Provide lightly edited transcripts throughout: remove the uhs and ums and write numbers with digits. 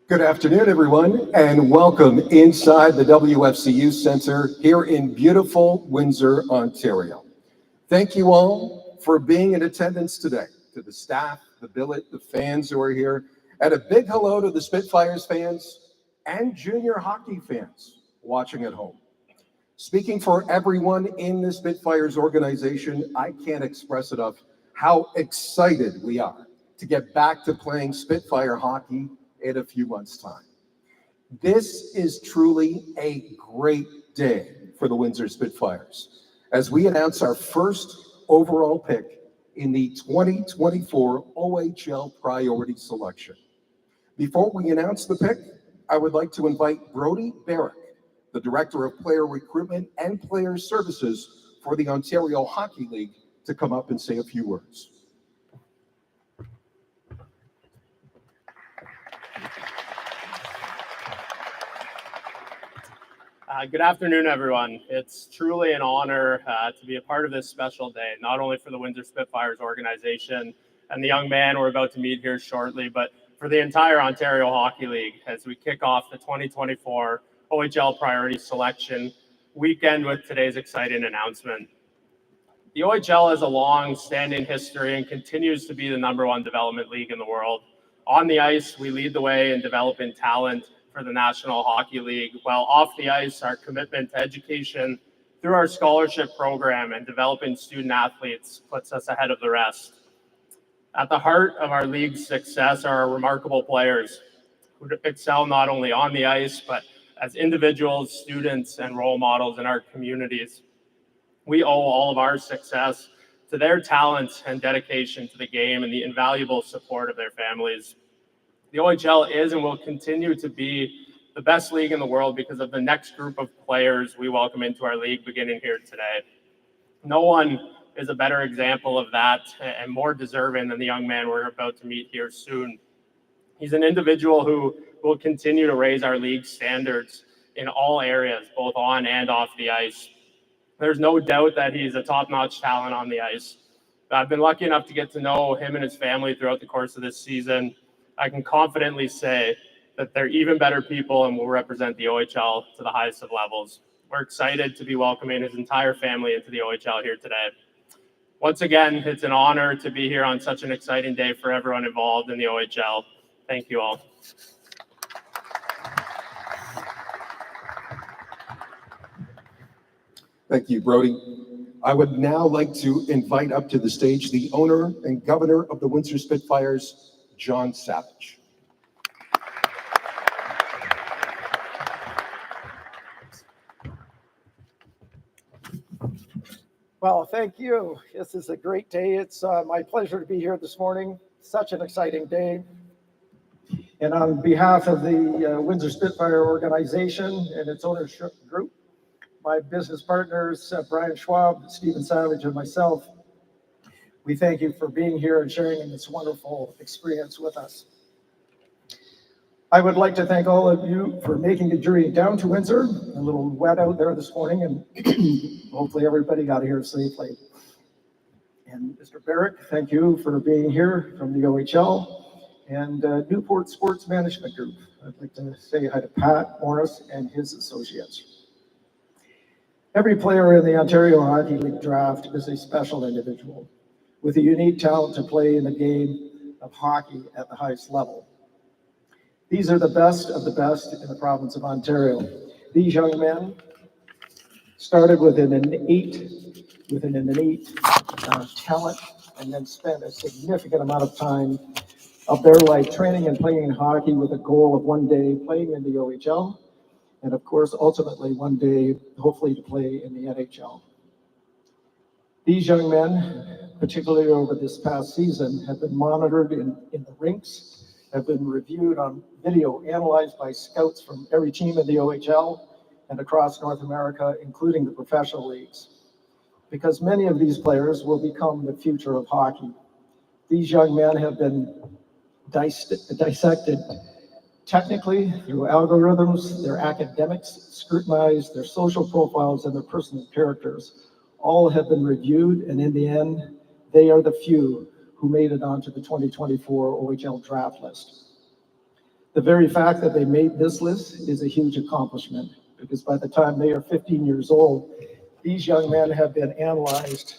Good afternoon, everyone, and welcome inside the WFCU Center here in beautiful Windsor, Ontario. Thank you all for being in attendance today. To the staff, the billet, the fans who are here, and a big hello to the Spitfires fans and junior hockey fans watching at home. Speaking for everyone in the Spitfires organization, I can't express enough how excited we are to get back to playing Spitfire hockey in a few months' time. This is truly a great day for the Windsor Spitfires as we announce our first overall pick in the 2024 OHL priority selection. Before we announce the pick, I would like to invite Brodie Barrick, the Director of Player Recruitment and Player Services for the Ontario Hockey League, to come up and say a few words. Good afternoon, everyone. It's truly an honor to be a part of this special day, not only for the Windsor Spitfires organization and the young man we're about to meet here shortly, but for the entire Ontario Hockey League as we kick off the 2024 OHL priority selection weekend with today's exciting announcement. The OHL has a long-standing history and continues to be the #1 development league in the world. On the ice, we lead the way in developing talent for the National Hockey League, while off the ice, our commitment to education through our scholarship program and developing student athletes puts us ahead of the rest. At the heart of our league's success are our remarkable players who excel not only on the ice, but as individuals, students, and role models in our communities. We owe all of our success to their talent and dedication to the game and the invaluable support of their families. The OHL is and will continue to be the best league in the world because of the next group of players we welcome into our league beginning here today. No one is a better example of that and more deserving than the young man we're about to meet here soon. He's an individual who will continue to raise our league standards in all areas, both on and off the ice. There's no doubt that he's a top-notch talent on the ice. I've been lucky enough to get to know him and his family throughout the course of this season. I can confidently say that they're even better people and will represent the OHL to the highest of levels. We're excited to be welcoming his entire family into the OHL here today. Once again, it's an honor to be here on such an exciting day for everyone involved in the OHL. Thank you all. Thank you, Brodie. I would now like to invite up to the stage the owner and governor of the Windsor Spitfires, John Savage. Well, thank you. This is a great day. It's my pleasure to be here this morning. Such an exciting day. And on behalf of the Windsor Spitfire organization and its ownership group, my business partners, Brian Schwab, Stephen Savage, and myself, we thank you for being here and sharing in this wonderful experience with us. I would like to thank all of you for making the journey down to Windsor. A little wet out there this morning, and hopefully everybody got here safely. And Mr. Barrick, thank you for being here from the OHL and Newport Sports Management Group. I'd like to say hi to Pat Morris and his associates. Every player in the Ontario Hockey League draft is a special individual with a unique talent to play in the game of hockey at the highest level. These are the best of the best in the province of Ontario. These young men started with an innate talent and then spent a significant amount of time of their life training and playing hockey with a goal of one day playing in the OHL and of course ultimately one day hopefully to play in the NHL. These young men, particularly over this past season, have been monitored in the rinks, have been reviewed on video, analyzed by scouts from every team in the OHL and across North America, including the professional leagues. Because many of these players will become the future of hockey. These young men have been dissected technically through algorithms, their academics scrutinized, their social profiles, and their personal characters. All have been reviewed, and in the end, they are the few who made it onto the 2024 OHL draft list. The very fact that they made this list is a huge accomplishment, because by the time they are 15 years old, these young men have been analyzed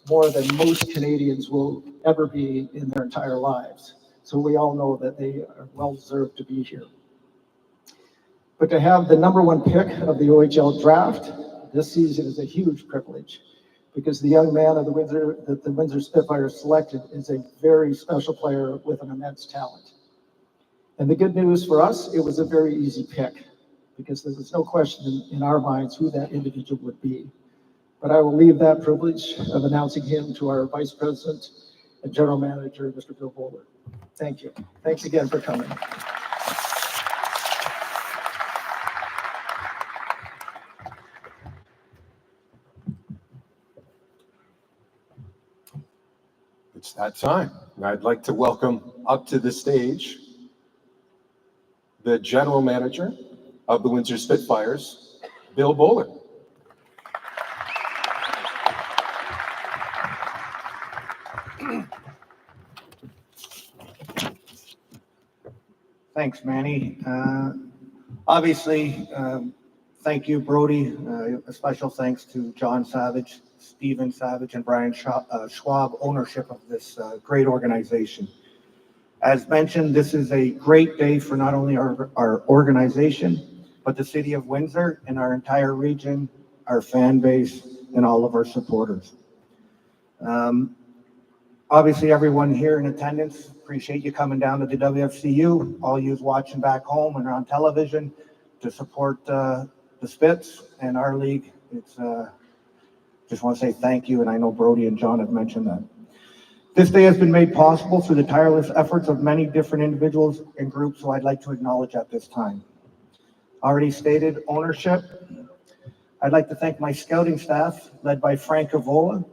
more than most Canadians will ever be in their entire lives. So we all know that they are well deserved to be here. But to have the number one pick of the OHL draft this season is a huge privilege, because the young man of that the Windsor Spitfires selected is a very special player with an immense talent. And the good news for us, it was a very easy pick, because there was no question in our minds who that individual would be. But I will leave that privilege of announcing him to our Vice President and General Manager, Mr. Bill Bowler. Thank you. Thanks again for coming. It's that time. I'd like to welcome up to the stage the General Manager of the Windsor Spitfires, Bill Bowler. Thanks, Manny. Obviously, thank you, Brody. A special thanks to John Savage, Stephen Savage, and Brian Schwab, ownership of this great organization. As mentioned, this is a great day for not only our organization, but the city of Windsor and our entire region, our fan base, and all of our supporters. Obviously, everyone here in attendance, appreciate you coming down to the WFCU, all you watching back home and on television to support the Spits and our league. It's just want to say thank you, and I know Brody and John have mentioned that. This day has been made possible through the tireless efforts of many different individuals and groups, so I'd like to acknowledge at this time. Already stated, ownership. I'd like to thank my scouting staff, led by Frank Avola.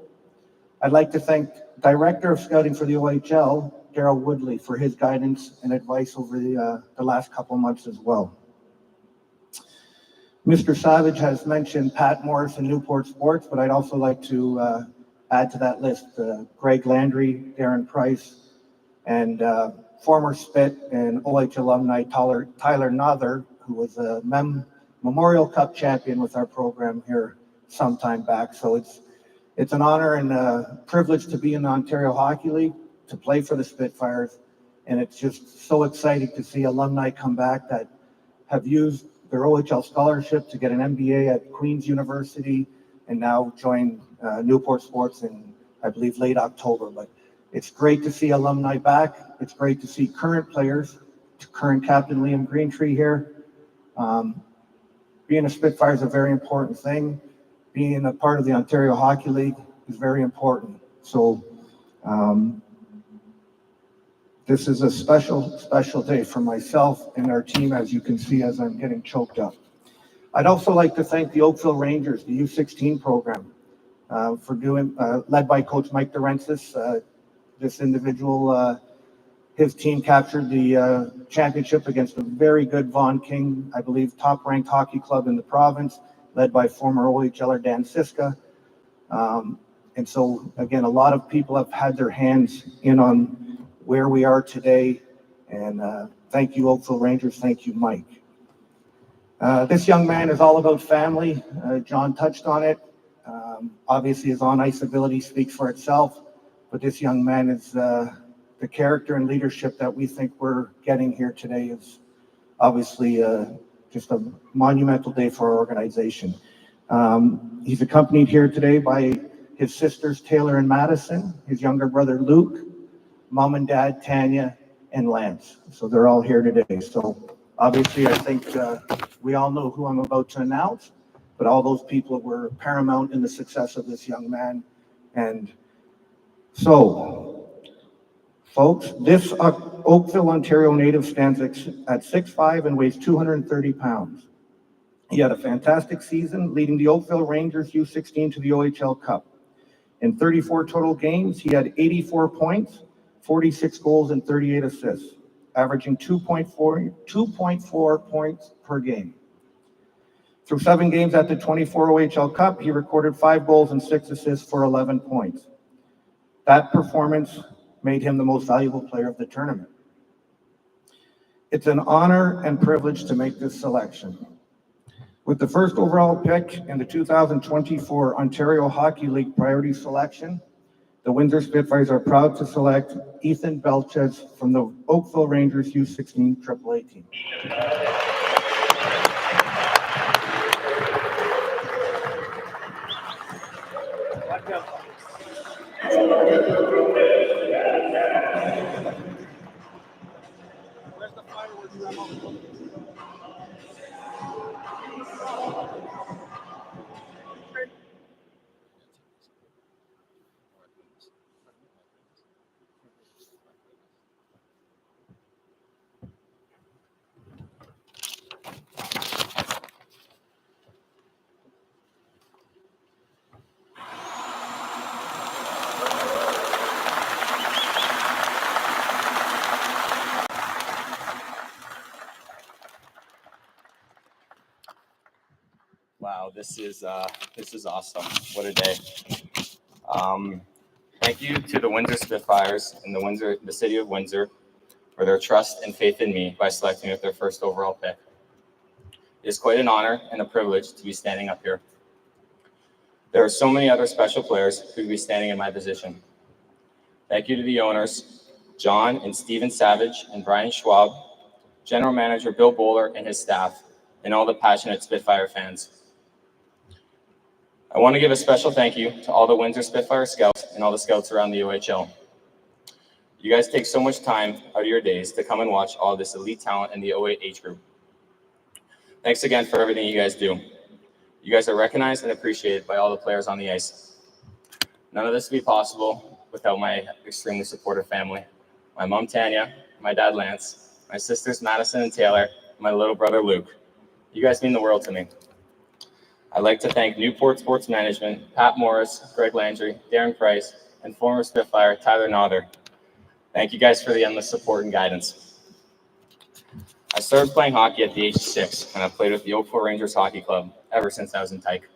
I'd like to thank Director of Scouting for the OHL, Darryl Woodley, for his guidance and advice over the last couple months as well. Mr. Savage has mentioned Pat Morris and Newport Sports, but I'd also like to add to that list Greg Landry, Darren Price, and former Spit and OH alumni Tyler Nother, who was a Memorial Cup champion with our program here some time back. So it's an honor and a privilege to be in the Ontario Hockey League, to play for the Spitfires, and it's just so exciting to see alumni come back that have used their OHL scholarship to get an MBA at Queen's University and now join Newport Sports in, I believe, late October. But it's great to see alumni back. It's great to see current players, current captain Liam Greentree here. Being a Spitfire is a very important thing. Being a part of the Ontario Hockey League is very important. So this is a special day for myself and our team, as you can see, as I'm getting choked up. I'd also like to thank the Oakville Rangers, the U16 program, for doing, led by Coach Mike Durensis. This individual, his team captured the championship against a very good Vaughan King, I believe, top-ranked hockey club in the province, led by former OHLer Dan Siska. And so, again, a lot of people have had their hands in on where we are today. And thank you, Oakville Rangers. Thank you, Mike. This young man is all about family. John touched on it. Obviously, his on-ice ability speaks for itself. But this young man is the character and leadership that we think we're getting here today is obviously just a monumental day for our organization. He's accompanied here today by his sisters, Taylor and Madison, his younger brother, Luke, mom and dad, Tanya, and Lance. So they're all here today. So obviously, I think we all know who I'm about to announce, but all those people were paramount in the success of this young man. And so, folks, this Oakville, Ontario native stands at 6'5" and weighs 230 pounds. He had a fantastic season, leading the Oakville Rangers U16 to the OHL Cup. In 34 total games, he had 84 points, 46 goals, and 38 assists, averaging 2.4 points per game. Through 7 games at the 24 OHL Cup, he recorded 5 goals and 6 assists for 11 points. That performance made him the most valuable player of the tournament. It's an honor and privilege to make this selection. With the first overall pick in the 2024 Ontario Hockey League priority selection, the Windsor Spitfires are proud to select Ethan Belches from the Oakville Rangers U16 AAA team. Wow, this is awesome. What a day. Thank you to the Windsor Spitfires and the city of Windsor for their trust and faith in me by selecting me with their first overall pick. It is quite an honor and a privilege to be standing up here. There are so many other special players who will be standing in my position. Thank you to the owners, John and Steven Savage and Brian Schwab, General Manager Bill Bowler and his staff, and all the passionate Spitfire fans. I want to give a special thank you to all the Windsor Spitfire scouts and all the scouts around the OHL. You guys take so much time out of your days to come and watch all this elite talent in the 08 age group. Thanks again for everything you guys do. You guys are recognized and appreciated by all the players on the ice. None of this would be possible without my extremely supportive family. My mom, Tanya, my dad, Lance, my sisters, Madison and Taylor, and my little brother, Luke. You guys mean the world to me. I'd like to thank Newport Sports Management, Pat Morris, Greg Landry, Darren Price, and former Spitfire Tyler Nother. Thank you guys for the endless support and guidance. I started playing hockey at the age of 6, and I've played with the Oakville Rangers Hockey Club ever since I was in Tyke.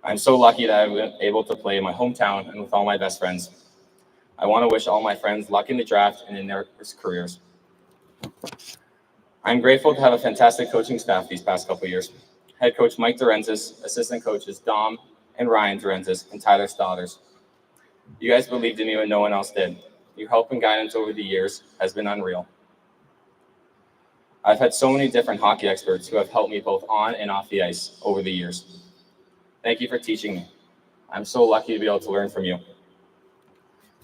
I'm so lucky that I've been able to play in my hometown and with all my best friends. I want to wish all my friends luck in the draft and in their careers. I'm grateful to have a fantastic coaching staff these past couple of years. Head coach Mike Dorenzis, assistant coaches Dom and Ryan Dorenzis, and Tyler Stodders. You guys believed in me when no one else did. Your help and guidance over the years has been unreal. I've had so many different hockey experts who have helped me both on and off the ice over the years. Thank you for teaching me. I'm so lucky to be able to learn from you.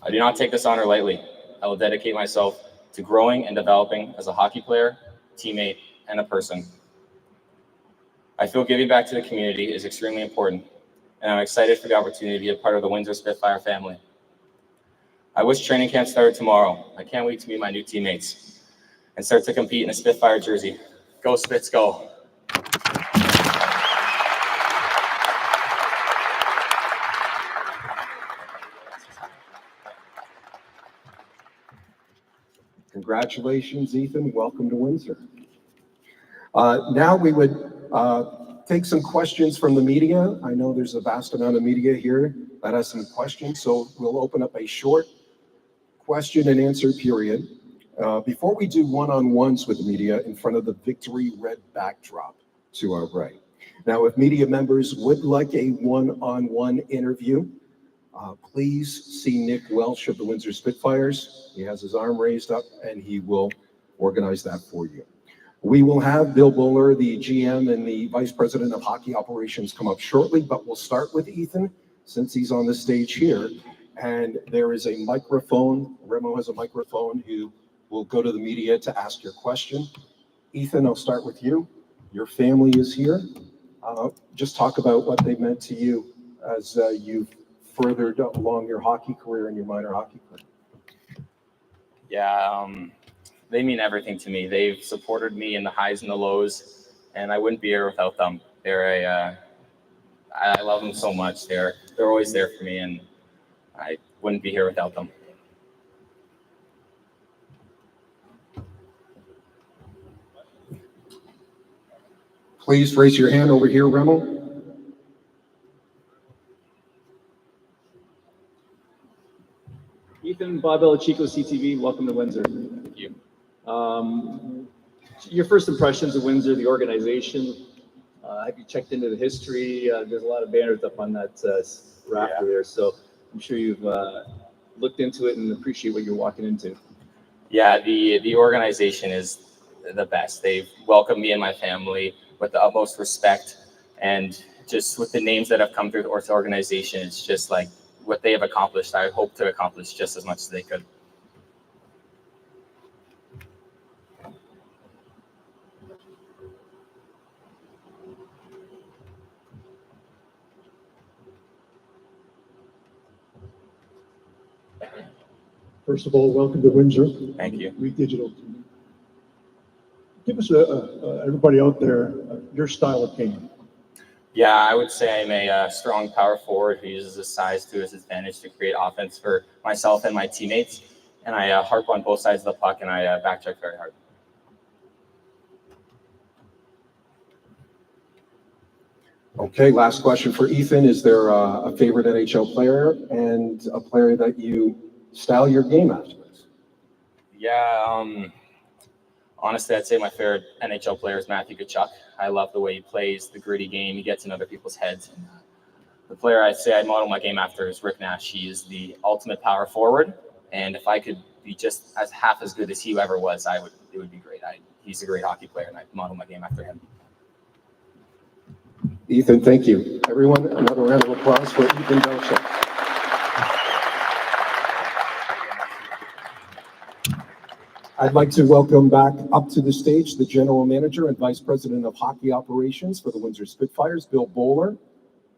I do not take this honor lightly. I will dedicate myself to growing and developing as a hockey player, teammate, and a person. I feel giving back to the community is extremely important, and I'm excited for the opportunity to be a part of the Windsor Spitfire family. I wish training camp started tomorrow. I can't wait to meet my new teammates and start to compete in a Spitfire jersey. Go Spits, go. Congratulations, Ethan. Welcome to Windsor. Now we would take some questions from the media. I know there's a vast amount of media here that has some questions, so we'll open up a short question and answer period. Before we do one-on-ones with the media in front of the victory red backdrop to our right. Now, if media members would like a one-on-one interview, please see Nick Welsh of the Windsor Spitfires. He has his arm raised up and he will organize that for you. We will have Bill Bowler, the GM and the Vice President of Hockey Operations, come up shortly, but we'll start with Ethan since he's on the stage here. And there is a microphone. Remo has a microphone who will go to the media to ask your question. Ethan, I'll start with you. Your family is here. Just talk about what they meant to you as you've furthered along your hockey career and your minor hockey career. Yeah, they mean everything to me. They've supported me in the highs and the lows, and I wouldn't be here without them. I love them so much. They're always there for me, and I wouldn't be here without them. Please raise your hand over here, Remo. Ethan, Bob Chico, CTV, welcome to Windsor. Thank you. Your first impressions of Windsor, the organization. Have you checked into the history? There's a lot of banners up on that rafter there, so I'm sure you've looked into it and appreciate what you're walking into. Yeah, the organization is the best. They've welcomed me and my family with the utmost respect, and just with the names that have come through the organization, it's just like what they have accomplished. I hope to accomplish just as much as they could. First of all, welcome to Windsor. Thank you. We Digital. Give us, everybody out there, your style of game. Yeah, I would say I'm a strong power forward who uses his size to his advantage to create offense for myself and my teammates. And I harp on both sides of the puck, and I backcheck very hard. Okay, last question for Ethan. Is there a favorite NHL player and a player that you style your game after? Yeah, honestly, I'd say my favorite NHL player is Matthew Tkachuk. I love the way he plays the gritty game. He gets in other people's heads. And, the player I'd say I'd model my game after is Rick Nash. He is the ultimate power forward, and if I could be just as half as good as he ever was, it would be great. He's a great hockey player, and I'd model my game after him. Ethan, thank you. Everyone, another round of applause for Ethan Belcher. I'd like to welcome back up to the stage the General Manager and Vice President of Hockey Operations for the Windsor Spitfires, Bill Bowler,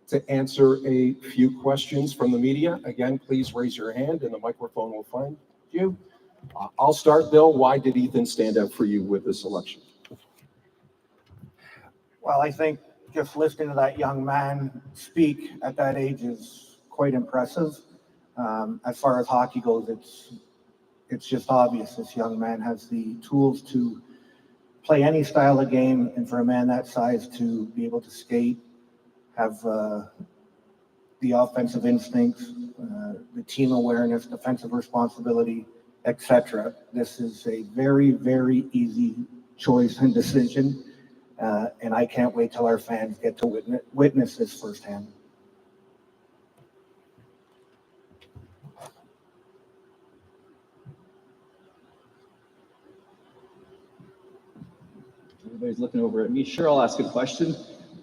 to answer a few questions from the media. Again, please raise your hand and the microphone will find you. I'll start, Bill. Why did Ethan stand out for you with the selection? Well, I think just listening to that young man speak at that age is quite impressive. As far as hockey goes, it's just obvious this young man has the tools to play any style of game, and for a man that size to be able to skate, have the offensive instincts, the team awareness, defensive responsibility, etc. This is a very, very easy choice and decision, and I can't wait till our fans get to witness this firsthand. Everybody's looking over at me. Sure, I'll ask a question.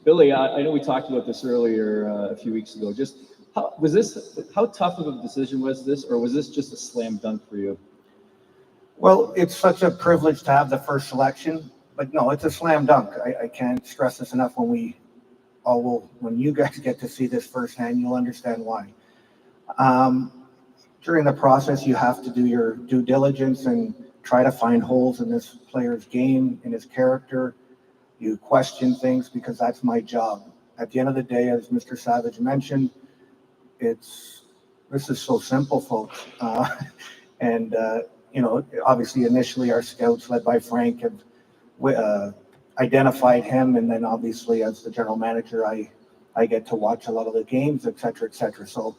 Billy, I know we talked about this earlier a few weeks ago. Just how tough of a decision was this, or was this just a slam dunk for you? Well, it's such a privilege to have the first selection, but no, it's a slam dunk. I can't stress this enough. When you guys get to see this firsthand, you'll understand why. During the process, you have to do your due diligence and try to find holes in this player's game, in his character. You question things because that's my job. At the end of the day, as Mr. Savage mentioned, this is so simple, folks. Obviously initially our scouts led by Frank have identified him, and then obviously as the general manager, I get to watch a lot of the games, et cetera, et cetera. So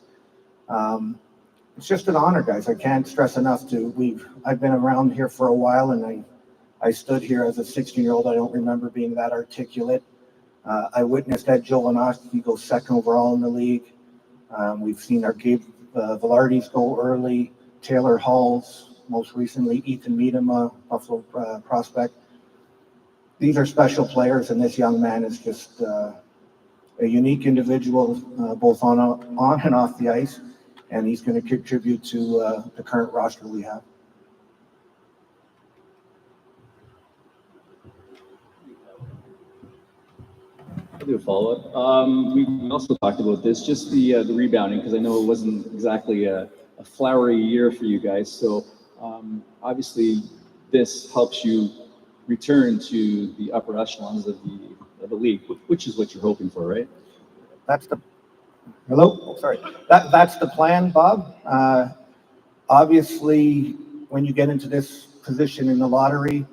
it's just an honor, guys. I can't stress enough I've been around here for a while, and I stood here as a 16-year-old. I don't remember being that articulate. I witnessed Ed Jovanovski go second overall in the league. We've seen our Gabe Velardis go early, Taylor Halls, most recently Ethan Miedema, Buffalo prospect. These are special players, and this young man is just a unique individual, both on and off the ice, and he's going to contribute to the current roster we have. I'll do a follow-up. We also talked about this, just the rebounding, because I know it wasn't exactly a flowery year for you guys. So obviously, this helps you return to the upper echelons of the league, which is what you're hoping for, right? That's the plan, Bob. Obviously, when you get into this position in the lottery,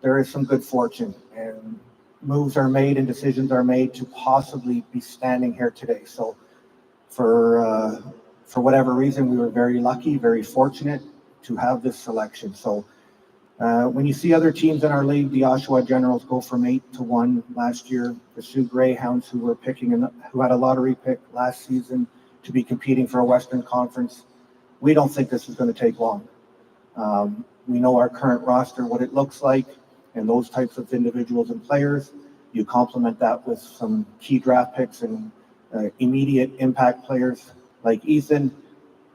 there is some good fortune, and moves are made and decisions are made to possibly be standing here today. So for whatever reason, we were very lucky, very fortunate to have this selection. So When you see other teams in our league, the Oshawa Generals go from 8-1 last year. The Sioux Greyhounds, who had a lottery pick last season to be competing for a Western Conference. We don't think this is going to take long. We know our current roster, what it looks like, and those types of individuals and players. You complement that with some key draft picks and immediate impact players like Ethan.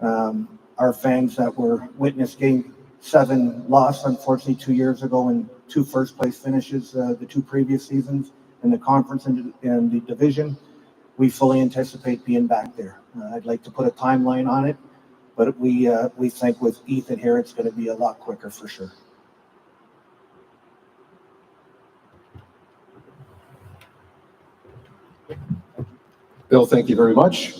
Our fans that were witness Game 7 loss, unfortunately, 2 years ago, and 2 first-place finishes the 2 previous seasons in the conference and the division. We fully anticipate being back there. I'd like to put a timeline on it, but we think with Ethan here, it's going to be a lot quicker for sure. Bill, thank you very much.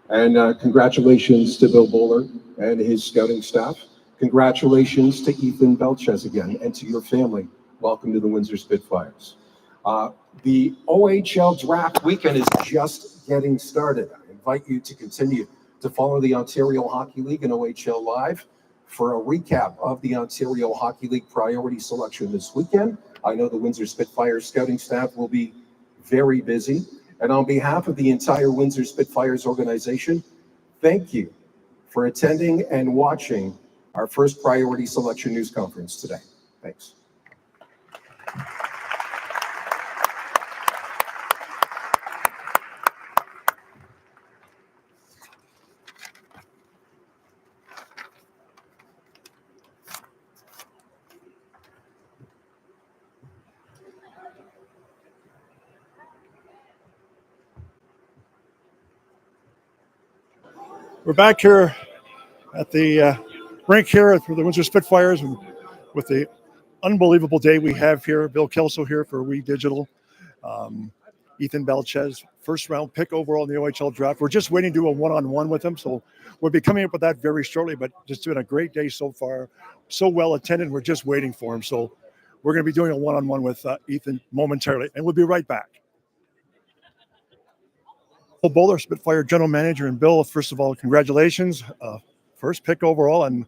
And congratulations to Bill Bowler and his scouting staff. Congratulations to Ethan Belchez again and to your family. Welcome to the Windsor Spitfires. The OHL draft weekend is just getting started. I invite you to continue to follow the Ontario Hockey League and OHL Live for a recap of the Ontario Hockey League priority selection this weekend. I know the Windsor Spitfires scouting staff will be very busy. And on behalf of the entire Windsor Spitfires organization, thank you for attending and watching our first priority selection news conference today. Thanks. We're back here at the rink here for the Windsor Spitfires, and with the unbelievable day we have here. Bill Kelso here for We Digital. Ethan Belchez, first round pick overall in the OHL draft. We're just waiting to do a one-on-one with him, so we'll be coming up with that very shortly, but just been a great day so far. So well attended, we're just waiting for him. So we're going to be doing a one-on-one with Ethan momentarily, and we'll be right back. Bill Bowler, Spitfire General Manager, and Bill, first of all, congratulations. First pick overall, and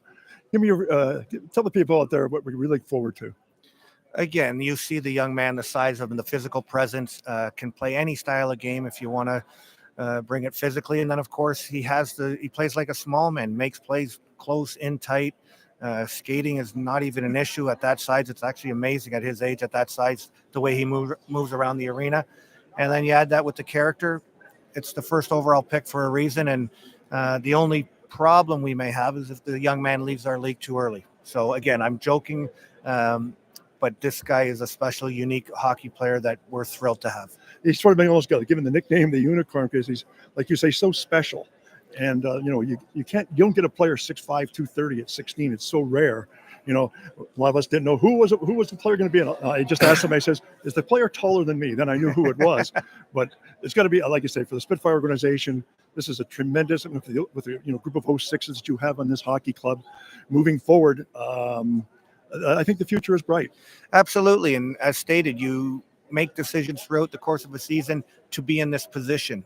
give me your, tell the people out there what we really look forward to. Again, you see the young man, the size of him, the physical presence, can play any style of game if you want to bring it physically. And then, of course, he plays like a small man, makes plays close in tight. Skating is not even an issue at that size. It's actually amazing at his age, at that size, the way he moves around the arena. And then you add that with the character. It's the first overall pick for a reason. And the only problem we may have is if the young man leaves our league too early. So again, I'm joking, but this guy is a special, unique hockey player that we're thrilled to have. He's sort of been almost given the nickname the Unicorn because he's, like you say, so special. And you don't get a player 6'5", 230 at 16. It's so rare. A lot of us didn't know who was the player going to be. And I just asked somebody, says, "Is the player taller than me?" Then I knew who it was. But it's got to be, like you say, for the Spitfire organization. This is a tremendous, with the group of 06s that you have on this hockey club. Moving forward, I think the future is bright. Absolutely. And as stated, you make decisions throughout the course of a season to be in this position.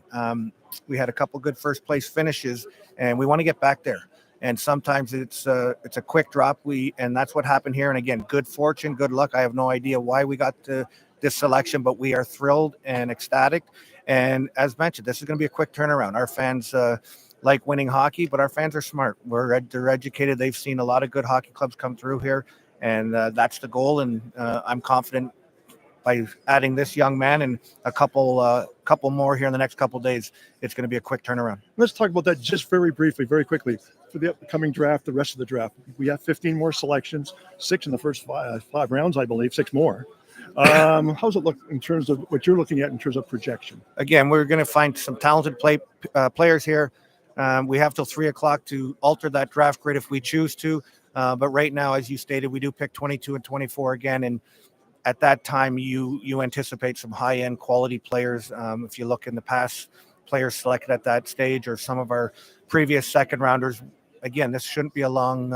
We had a couple good first place finishes, and we want to get back there. And sometimes it's a quick drop. And that's what happened here. And again, good fortune, good luck. I have no idea why we got to this selection, but we are thrilled and ecstatic. And as mentioned, this is going to be a quick turnaround. Our fans like winning hockey, but our fans are smart. They're educated. They've seen a lot of good hockey clubs come through here, and that's the goal. And I'm confident by adding this young man and a couple more here in the next couple of days, it's going to be a quick turnaround. Let's talk about that just very briefly, very quickly. For the upcoming draft, the rest of the draft, we have 15 more selections, 6 in the first five rounds, I believe, 6 more. How's it look in terms of what you're looking at in terms of projection? Again, we're going to find some talented players here. We have till 3:00 to alter that draft grid if we choose to. But right now, as you stated, we do pick 22 and 24 again. And at that time, you anticipate some high-end quality players. If you look in the past, players selected at that stage or some of our previous second rounders. Again, this shouldn't be a long,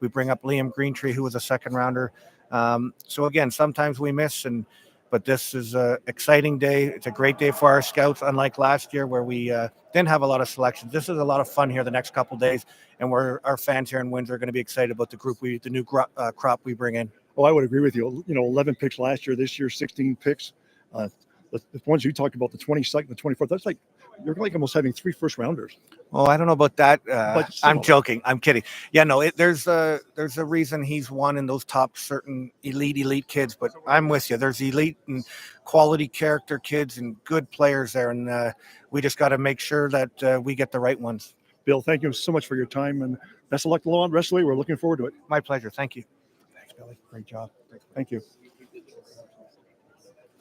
we bring up Liam Greentree, who was a second rounder. So again, sometimes we miss, but this is an exciting day. It's a great day for our scouts, unlike last year where we didn't have a lot of selections. This is a lot of fun here the next couple of days, and our fans here in Windsor are going to be excited about the new crop we bring in. Oh, I would agree with you. 11 picks last year, this year 16 picks. The ones you talked about, the 22nd, the 24th, that's like, you're like almost having 3 first rounders. Well, I don't know about that. But I'm joking. I'm kidding. Yeah, no, there's a reason he's one in those top certain elite kids, but I'm with you. There's elite and quality character kids and good players there, and we just got to make sure that we get the right ones. Bill, thank you so much for your time, and best of luck the rest of the way. We're looking forward to it. My pleasure. Thank you. Thanks, Billy. Great job. Thank you.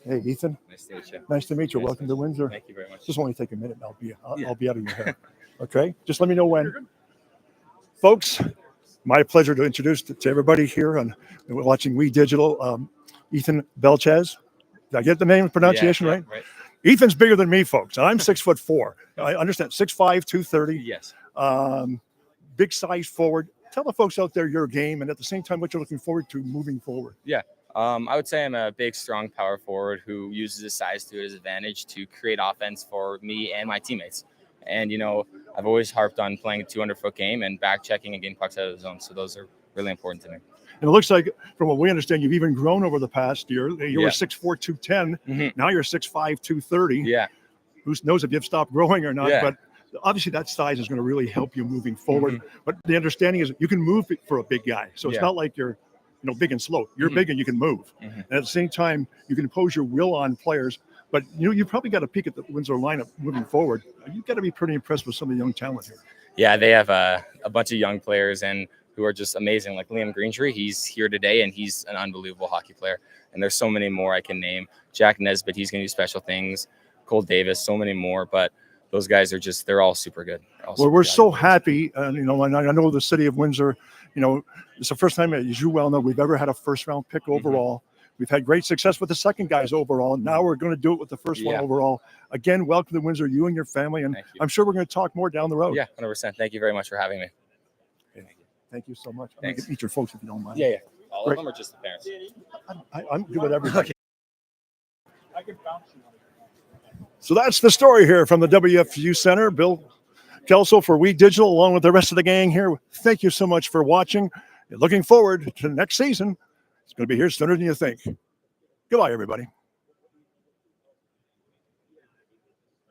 Hey, Ethan. Nice to meet you. Nice to meet you. Nice Welcome to Windsor. Thank you very much. Just only take a minute, and I'll be out of your hair. Okay, just let me know when. Folks, my pleasure to introduce to everybody here on watching We Digital. Ethan Belchez. Did I get the name pronunciation right? Right. Ethan's bigger than me, folks. I'm 6'4". I understand 6'5", 230. Yes. Big size forward. Tell the folks out there your game, and at the same time what you're looking forward to moving forward. I would say I'm a big, strong power forward who uses his size to his advantage to create offense for me and my teammates. And, I've always harped on playing a 200-foot game and back checking and getting pucks out of the zone. So those are really important to me. And it looks like, from what we understand, you've even grown over the past year. You were Yeah. 6'4", 210. Mhm. Now you're 6'5", 230. Yeah. Who knows if you've stopped growing or not, Yeah. but obviously that size is going to really help you moving forward. But the understanding is you can move for a big guy. So it's Yeah. not like you're big and slow. You're big and you can move. And at the same time, you can impose your will on players. But you probably got to peek at the Windsor lineup moving forward. You've got to be pretty impressed with some of the young talent here. Yeah, they have a bunch of young players and who are just amazing. Like Liam Greentree, he's here today and he's an unbelievable hockey player. And there's so many more I can name. Jack Nesbitt, he's going to do special things. Cole Davis, so many more. But those guys are they're all super good. Well, we're so happy, and I know the city of Windsor, it's the first time, as you well know, we've ever had a first-round pick overall. We've had great success with the second guys overall. Now we're going to do it with the first one overall. Again, welcome to Windsor, you and your family, and I'm sure we're going to talk more down the road. Yeah, 100%. Thank you very much for having me. Thank you so much. Thanks. I'm going to meet your folks if you don't mind. Yeah. All Great. of them are just the parents? I'm good with everything. So that's the story here from the WFU Center. Bill Kelso for We Digital, along with the rest of the gang here. Thank you so much for watching. Looking forward to next season. It's going to be here sooner than you think. Goodbye, everybody.